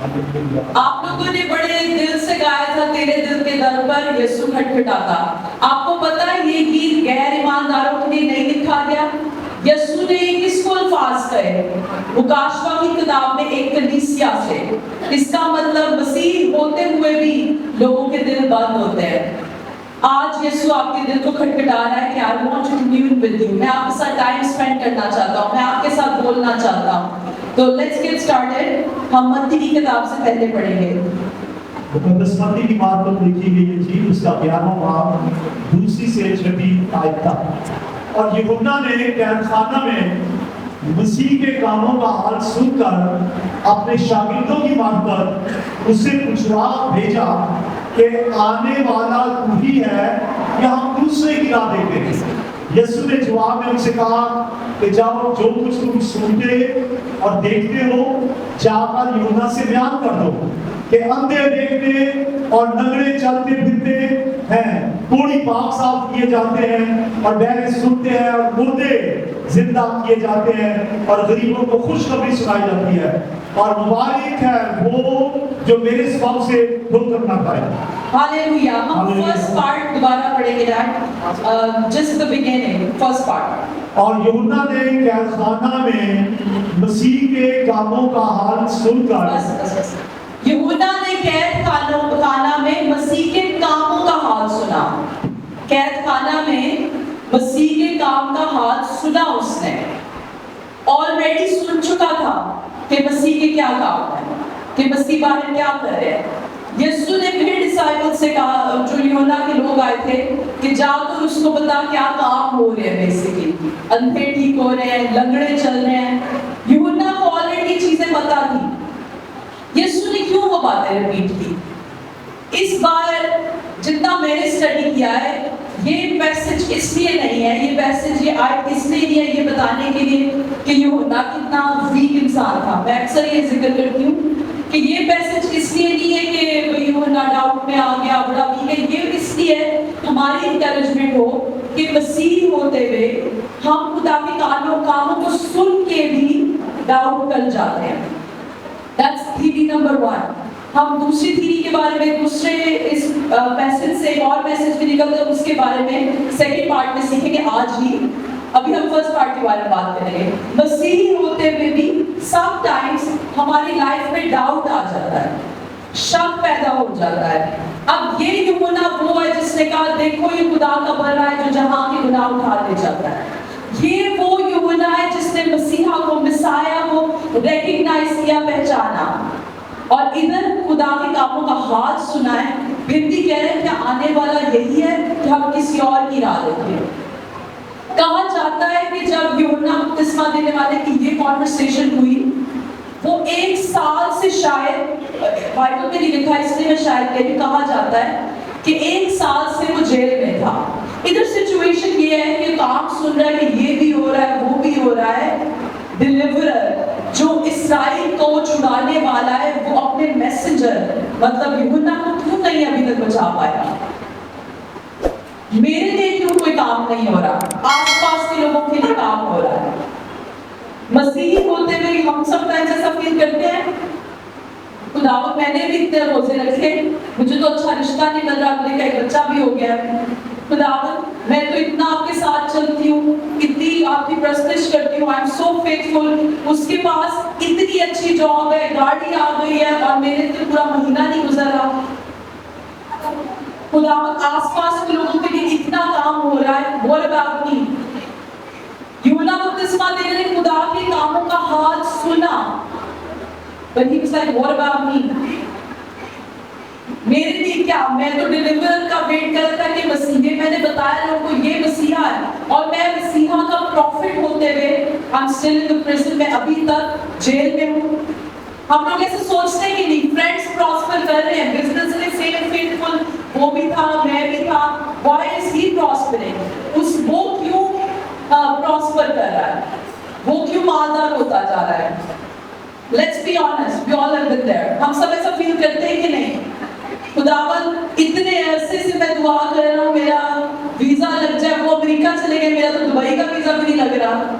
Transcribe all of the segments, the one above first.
آپ لوگوں نے بڑے دل سے گایا تھا تیرے دل کے در پر یسوع کھٹکھٹاتا. آپ کو پتا ہے یہ گیت غیر ایمانداروں کے لیے نہیں لکھا گیا. یسوع نے کس کو الفاظ کہے؟ مکاشفہ کی کتاب میں ایک کلیسیا سے. اس کا مطلب مسیح ہوتے ہوئے بھی لوگوں کے دل بند ہوتے ہیں. آج یسوع آپ کے دل کو کھٹکھٹا رہا ہے کہ I want to commune with you. میں آپ کے ساتھ ٹائم اسپینڈ کرنا چاہتا ہوں, میں آپ کے ساتھ بولنا چاہتا ہوں. تو لیٹس گیٹ اسٹارٹڈ. ہم متی کی کتاب سے پہلے پڑھیں گے. مقدس متی کی بات پر لکھی گئی انجیل اس کا 11واں باب 2 سے 6 آیت تک. اور یوحنا نے قید خانہ میں مسیح کے کاموں کا حال سن کر اپنے شاگردوں کی معرفت اسے پوچھوا بھیجا کہ آنے والا تو ہی ہے یا ہم دوسرے کی راہ دیکھتے ہیں. یسوع نے جواب میں ان سے کہا کہ جاؤ جو کچھ تم سنتے اور دیکھتے ہو جا کر یوحنا سے بیان کر دو کہ اندھے دیکھتے اور لنگڑے چلتے پھرتے ہیں, کوڑی پاک صاف کیے جاتے ہیں اور بہرے سنتے ہیں اور مردے زندہ کیے جاتے ہیں اور غریبوں کو خوشخبری سنائی جاتی ہے, اور مبارک ہے وہ جو میرے سبب سے ٹھوکر نہ کھائے. ہاللویا. ہم فرسٹ پارٹ دوبارہ پڑھیں گے dad, just the beginning first part. اور یوحنا نے قید خانہ میں مسیح کے کاموں کا حال سن کر یوحنا نے قید خانہ میں مسیح کے کاموں کا حال سنا. قید خانہ میں مسیح کے کام کا حال سنا. اس نے آلریڈی سن چکا تھا کہ مسیح کے کیا کام ہے, کہ مسیح باہر کیا کر رہے ہیں. یسوع نے پھر ڈسائپل سے کہا, جو یوحنا کے لوگ آئے تھے, کہ جا کر اس کو بتا کیا کام ہو رہے ہیں. بیسیکلی اندھے ٹھیک ہو رہے ہیں, لنگڑے چل رہے ہیں. یوحنا کو آلریڈی چیزیں پتا تھی. یسوع نے کیوں وہ باتیں ریپیٹ کی؟ اس بار جتنا میں نے اسٹڈی کیا ہے, یہ میسج اس لیے نہیں ہے, یہ میسج یہ آیت اس لیے نہیں ہے یہ بتانے کے لیے کہ یوحنا کتنا ویک انسان تھا. میں اکثر یہ ذکر کرتی ہوں کہ یہ میسج اس لیے نہیں ہے کہ یوحنا ڈاؤٹ میں آ گیا, بڑا ویک ہے. یہ اس لیے ہماری انکریجمنٹ ہو کہ مسیح ہوتے ہوئے ہم خدا کے کاموں کو سن کے بھی ڈاؤٹ کر جاتے ہیں. That's theory number 1. ہم دوسری تھیری کے بارے میں, دوسرے اس میسج سے ایک اور میسج بھی نکل کر اس کے بارے میں سیکنڈ پارٹ میں سیکھیں گے آج ہی. ابھی ہم فرسٹ پارٹ کے بارے میں بات کریں گے. مسیحی ہوتے ہوئے بھی سم ٹائمز ہماری لائف میں ڈاؤٹ آ جاتا ہے, شک پیدا ہو جاتا ہے. اب یہ یوحنا وہ ہے جس نے کہا دیکھو یہ خدا کا بندہ ہے جو جہاں کے گناہ اٹھا لے جاتا ہے. یہ وہ یوحنا ہے جس نے مسیحا کو, مسایہ کو ریکگنائز کیا, پہچانا, اور ادھر خدا کے کاموں کا حال سنا ہے. پھر بھی کہہ رہے ہیں کہ آنے والا یہی ہے کہ ہم کسی اور کی راہ دیکھیں. کہا جاتا ہے کہ جب یوحنا بپتسمہ دینے والے کی یہ کانورسیشن ہوئی, وہ 1 سال سے, شاید بائبل میں نہیں لکھا اس لیے میں شاید کہہ رہی, کہا جاتا ہے کہ 1 سال سے وہ جیل میں تھا. ادھر سچویشن یہ ہے کہ کام سن رہا ہے کہ یہ بھی ہو رہا ہے وہ بھی ہو رہا ہے. ڈیلیورر جو اسرائیل کو چھڑانے والا ہے وہ اپنے میسنجر مطلب یوحنا کو کیوں نہیں ابھی تک بچا پایا؟ میرے لیے کیوں کوئی کام نہیں ہو رہا؟ آس پاس کے لوگوں کے لیے کام ہو رہا ہے. مسیحی ہوتے ہوئے ہم سب ایسا فیل کرتے ہیں خداوند میں نے بھی اتنے روزے رکھے, مجھے تو اچھا رشتہ نہیں مل رہا, مجھے ایک بچہ بھی ہو گیا ہے. خداوند میں تو اتنا آپ کے ساتھ چلتی ہوں, اتنی آپ کی پرستش کرتی ہوں, آئی ایم سو فیتھفل, اس کے پاس اتنی اچھی جاب ہے, گاڑی آ گئی ہے, اور میرے تو پورا مہینہ نہیں گزر رہا. خداوند آس پاس کے لوگوں کے لیے اتنا کام ہو رہا ہے, what about me? یوحنا بپتسمہ دینے نے خدا کے کاموں کا حال سنا, but he was like, what about me? میرے لیے کیا, میں تو ڈیلیورر کا ویٹ کر رہا تھا کہ مسیح, میں نے بتایا لوگوں کو یہ مسیحا ہے, اور میں مسیحا کا پروفٹ ہوتے ہوئے I'm still in the prison, میں ابھی تک جیل میں ہوں. ہم لوگ ایسے سوچتے ہیں کہ نہیں, فرینڈس پراسپر کر رہے ہیں, بزنس میں سیم فیتفل, وہ بھی تھا میں بھی تھا, why is he prospering? وہ کیوں پراسپر کر رہا ہے, وہ کیوں مالدار ہوتا جا رہا ہے؟ Let's be honest, we all have been there. ہم سب ایسا فیل کرتے ہیں کہ نہیں, خداوند اتنے عرصے سے میں دعا کر رہا ہوں میرا ویزا لگ جائے, وہ امریکہ چلے گئے, میرا تو دبئی کا ویزا بھی نہیں لگ رہا.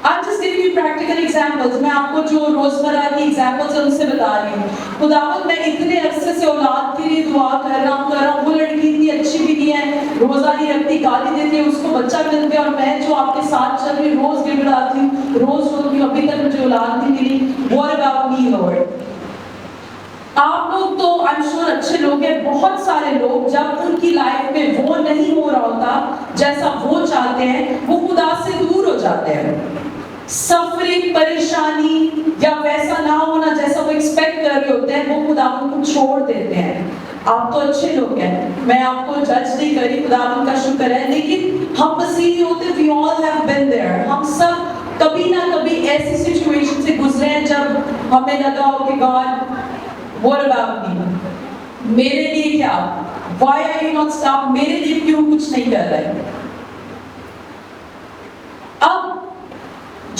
I'm just giving you practical examples. میں آپ کو جو روزمرہ کی examples ہیں ان سے بتا رہی ہوں. خداوند میں اتنے عرصے سے اولاد کے لیے دعا کر رہا ہوں. وہ لڑکی اتنی اچھی بھی نہیں ہے, روزہ نہیں رکھتی, گالی دیتی ہے, اس کو بچہ مل گیا, اور میں جو آپ کے ساتھ چل رہی روز گڑگڑاتی ہوں, روز روتی ہوں, ابھی تک مجھے اولاد نہیں ملی. What about me, Lord? آپ لوگ تو I'm sure اچھے لوگ ہیں. بہت سارے لوگ جب ان کی لائف میں وہ نہیں ہو رہا ہوتا جیسا وہ چاہتے ہیں, وہ خدا سے دور ہو جاتے ہیں. سفرنگ, پریشانی یا ویسا نہ ہونا جیسا وہ ایکسپیکٹ کر رہے ہوتے ہیں, وہ خداوند کو چھوڑ دیتے ہیں. آپ تو اچھے لوگ ہیں, میں آپ کو جج نہیں کری, خداوند کا شکر ہے, لیکن ہم مسیحی ہوتے, we all have been there. ہم سب کبھی نہ کبھی ایسی سچویشن سے گزرے ہیں جب ہمیں لگا ہو کہ God, what about me? میرے لیے کیا? Why are you not stop? میرے لیے کیوں کچھ نہیں کر رہے؟ اب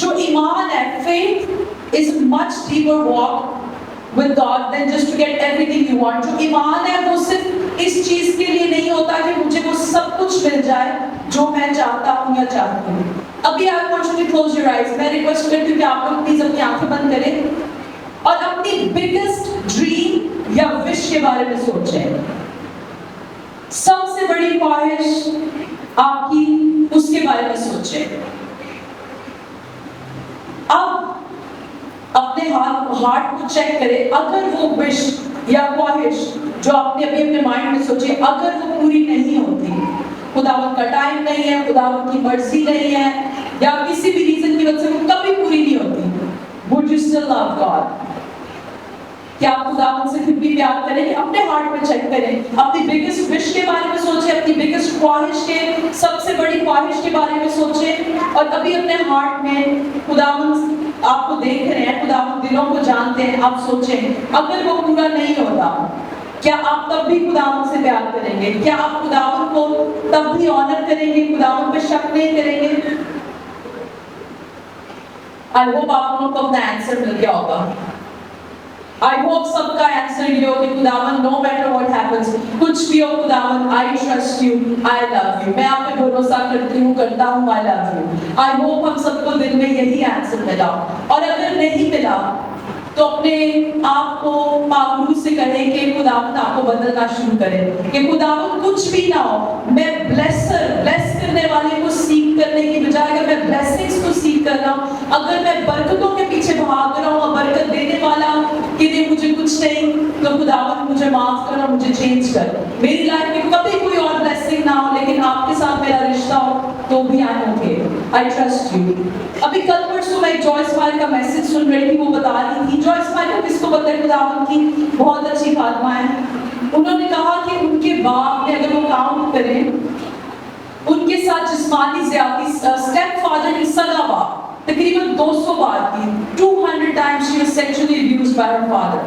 جو ایمان ہے, faith is a much deeper walk with God than just to get everything you want. جو ایمان ہے وہ صرف اس چیز کے لیے نہیں ہوتا کہ مجھے وہ سب کچھ مل جائے جو میں چاہتا ہوں یا چاہتی ہوں. ابھی I want you to close your eyes. میں ریکویسٹ کرتی ہوں کہ آپ لوگ پلیز اپنی آنکھیں بند کریں اور اپنی بگیسٹ ڈریم یا وش کے بارے میں سوچیں. سب سے بڑی خواہش آپ کی, اس کے بارے میں سوچیں. اب اپنے ہارٹ کو چیک کریں, اگر وہ وش یا خواہش جو آپ نے ابھی اپنے مائنڈ میں سوچی, اگر وہ پوری نہیں ہوتی, خداوند کا ٹائم نہیں ہے, خداوند کی مرضی نہیں ہے, یا کسی بھی ریزن کی وجہ سے وہ کبھی پوری نہیں ہوتی, would you still love God? کیا آپ خداوند سے پھر بھی پیار کریں گے؟ اپنے ہارٹ میں چیک کریں, اپنی بگیسٹ وش کے بارے میں سوچیں, اپنی بگیسٹ خواہش کے, سب سے بڑی خواہش کے بارے میں سوچیں, اور ابھی اپنے ہارٹ میں خداوند آپ کو دیکھ رہے ہیں, خداوند دلوں کو جانتے ہیں, آپ سوچیں اگر وہ پورا نہیں ہوتا کیا آپ تب بھی خداوند سے پیار کریں گے؟ کیا آپ خداوند کو تب بھی آنر کریں گے, خداوند پہ شک نہیں کریں گے؟ I hope آپ لوگوں کو اپنا آنسر مل گیا ہوگا. I hope سب کا آنسر یہ ہو کہ خداوند no matter what happens, کچھ بھی ہو خداوند, I trust you, I love you. میں آپ پہ بھروسہ کرتی ہوں, کرتا ہوں, I love you. I hope ہم سب کو دل میں یہی آنسر ملا, اور اگر نہیں ملا تو اپنے آپ کو پاکرو سے کہیں کہ خداوند آپ کو بدلنا شروع کرے, کہ خداوند کچھ بھی نہ ہو, میں بلیس کرنے والے کو سیکھ کرنے کی بجائے اگر میں بلیسنگز کو سیکھ کر رہا ہوں, اگر میں برکتوں کے پیچھے بھاگ رہا ہوں اور برکت دینے والا کہ نہیں مجھے کچھ نہیں, تو خداوند مجھے معاف کر اور مجھے چینج کر. میری لائف میں کبھی کوئی اور بلیسنگ نہ ہو, لیکن آپ کے ساتھ میرا رشتہ ہو تو بھی I'm okay. I trust you. ابھی کل پرسوں میں جوائس فائر کا میسج سن رہی تھی, وہ بتا رہی تھی, جوائس فائر کو کس کو پتہ ہے, خداوند کی بہت اچھی خادمہ ہے. انہوں نے کہا کہ ان کے باپ نے, اگر وہ کاؤنٹ کریں, ان کے ساتھ جسمانی زیادتی, اسٹیپ فادر کی سگا باپ تقریباً 200 بار کی, 200 times she was sexually abused by her father,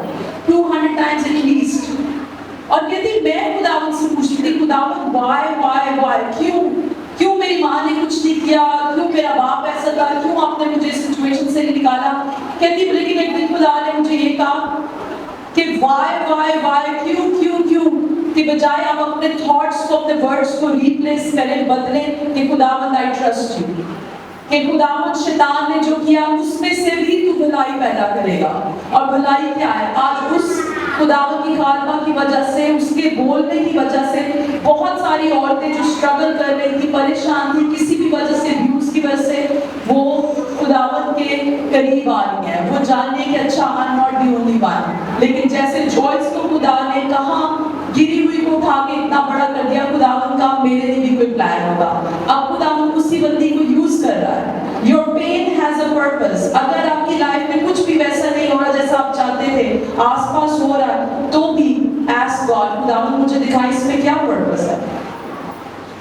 200 times at least. اور کہتی میں خداوند سے پوچھتی تھی, خداوند why کیوں میری ماں نے کچھ نہیں کیا, کیوں میرا باپ ایسا تھا, کیوں آپ نے مجھے اس سچویشن سے نکالا. کہتی لیکن ایک دن خدا نے مجھے یہ کہا کہ why کیوں کہ بجائے آپ اپنے تھاٹس کو, اپنے ورڈس کو ریپلیس کریں, بدلیں, کہ خداوند I trust you, کہ خداوند شیطان نے جو کیا اس میں سے بھی تو بھلائی پیدا کرے گا. اور بھلائی کیا ہے؟ آج اس خداوند کی خادمہ کی وجہ سے, اس کے بولنے کی وجہ سے بہت ساری عورتیں جو اسٹرگل کر رہی تھی, پریشان تھی, کسی بھی وجہ سے, ویوز کی وجہ سے, وہ خداوند کے قریب آ رہی ہیں. وہ جاننے کہ اچھا I'm not the only one. لیکن جیسے جوائس کو خدا نے کہاں گری ہوئی کو اٹھا کے اتنا بڑا کر دیا, خداوند کا میرے لیے بھی کوئی پلان ہوگا. اب خداوند اسی بندی کو یوز کر رہا ہے. Your pain has a purpose. اگر آپ کی لائف میں کچھ بھی ویسا نہیں ہو رہا جیسا آپ چاہتے تھے, آس پاس ہو رہا ہے, تو بھی ask God, خداوند مجھے دکھا اس میں کیا پرپس ہے.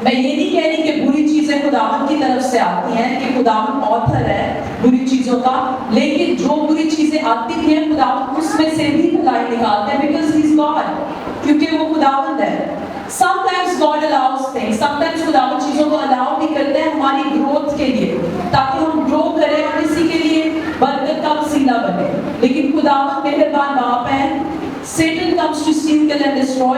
میں یہ نہیں کہہ رہی کہ بری چیزیں خداوند کی طرف سے آتی ہیں, کہ خداوند آتھر ہے بری چیزوں کا, لیکن جو بری چیزیں آتی ہیں خداوند اس میں سے بھی بھلائی نکالتے ہیں, because he is God, کیونکہ وہ خداوند ہے. Sometimes God allows things, sometimes خداوند چیزوں کو allow بھی کرتے ہیں ہماری گروتھ کے لیے, تاکہ ہم گرو کریں اور کسی کے لیے برکت کا وسیلہ بنے. لیکن خداوند مہربان باپ ہے. Satan comes to steal, kill and destroy.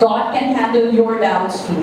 God can handle your doubts too.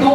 2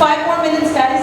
5 more minutes guys,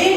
1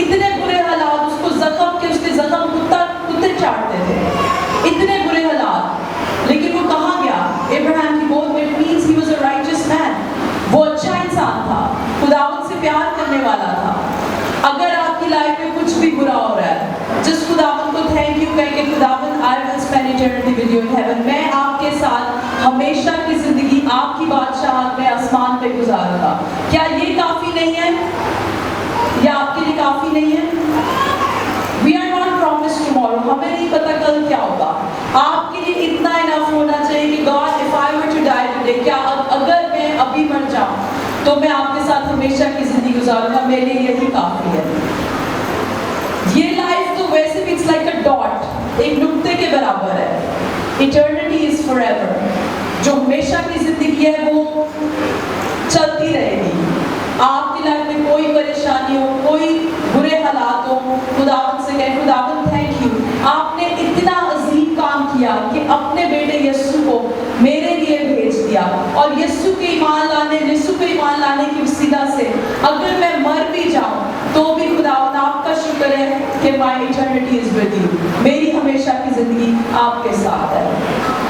اتنے برے حالات، اس کو زخم کے اس کے زخم کتے چاٹتے تھے، اتنے برے حالات، لیکن وہ کہاں گیا؟ ابراہیم کی گود میں. It means he was a righteous man. وہ اچھا انسان تھا، خداوند سے پیار کرنے والا تھا. اگر آپ کی لائف میں کچھ بھی برا ہو رہا ہے، جس خداوند کو تھینک یو کہہ کے خداوند I will spend eternity with you in heaven. میں آپ کے ساتھ ہمیشہ کی زندگی آپ کی بادشاہت میں آسمان پہ گزاروں گا. کیا یہ کافی نہیں ہے؟ یا آپ کے لیے کافی نہیں ہے؟ We are not promised tomorrow. ہمیں نہیں پتا کل کیا ہوگا. آپ کے لیے اتنا انف ہونا چاہیے کہ God, if I were to die today, کیا اگر میں ابھی مر جاؤں تو میں آپ کے ساتھ ہمیشہ کی زندگی گزاروں گا، میرے لیے یہی کافی ہے. یہ لائف تو ویسے بھی it's like a dot, ایک نقطے کے برابر ہے. Eternity is forever. جو ہمیشہ کی زندگی ہے وہ چلتی رہے گی. آپ کی لائف میں کوئی پریشانی ہو، کوئی برے حالات ہو، خداوند سے کہیں خداوند تھینک یو، آپ نے اتنا عظیم کام کیا کہ اپنے بیٹے یسوع کو میرے لیے بھیج دیا. اور یسوع کے ایمان لانے کی وسیلہ سے اگر میں مر بھی جاؤں تو بھی خداوند آپ کا شکر ہے کہ my eternity is with you. میری ہمیشہ کی زندگی آپ کے ساتھ ہے.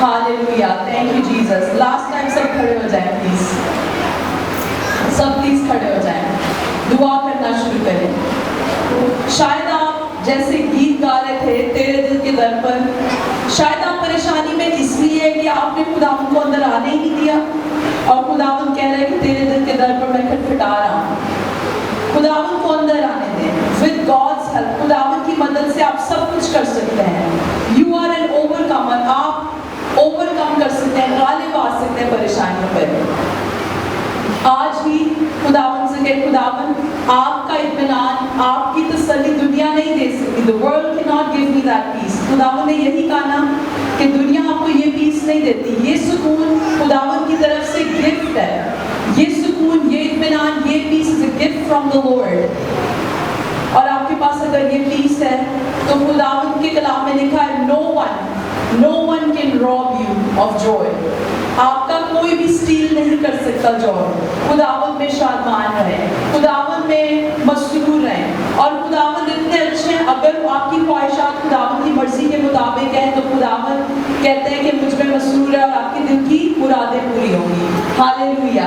Hallelujah, thank you Jesus. Last time سب کھڑے ہو جائیں پلیز، سب پلیز کھڑے ہو جائیں، دعا کرنا شروع کریں. شاید آپ جیسے گیت گا رہے تھے تیرے دل کے در پر، شاید آپ پریشانی میں اس لیے کہ آپ نے خداوند کو اندر آنے ہی نہیں دیا، اور خداوند کہہ رہے کہ تیرے دل کے در پر میں کھٹکھٹا رہا ہوں. خداوند کو اندر آنے دیں. with God's help، خداوند کی مدد سے آپ سب کچھ کر سکتے ہیں. you are an overcomer. آپ اوور کم کر سکتے ہیں، غالب آ سکتے ہیں پریشانیوں پر. آج بھی خداوند سے کہ خداوند آپ کا اطمینان، آپ کی تسلی دنیا نہیں دے سکتی. the world cannot give me that peace. خداوند نے یہی کہا نا کہ دنیا آپ کو یہ پیس نہیں دیتی. یہ سکون خداوند کی طرف سے گفٹ ہے. یہ سکون، یہ اطمینان، یہ پیس is a gift from the Lord. اور آپ کے پاس اگر یہ پیس ہے تو خداوند کے کلام میں لکھا ہے no one can rob you of joy. آپ کا کوئی بھی اسٹیل نہیں کر سکتا جوائے. خداوند میں شادمان رہیں، خداوند میں مسرور رہیں. اور خداوند اتنے اچھے ہیں، اگر آپ کی خواہشات خداوند کی مرضی کے مطابق ہیں تو خداوند کہتے ہیں کہ مجھ میں مسرور ہے اور آپ کے دل کی مرادیں پوری ہوں گی. ہاللویا.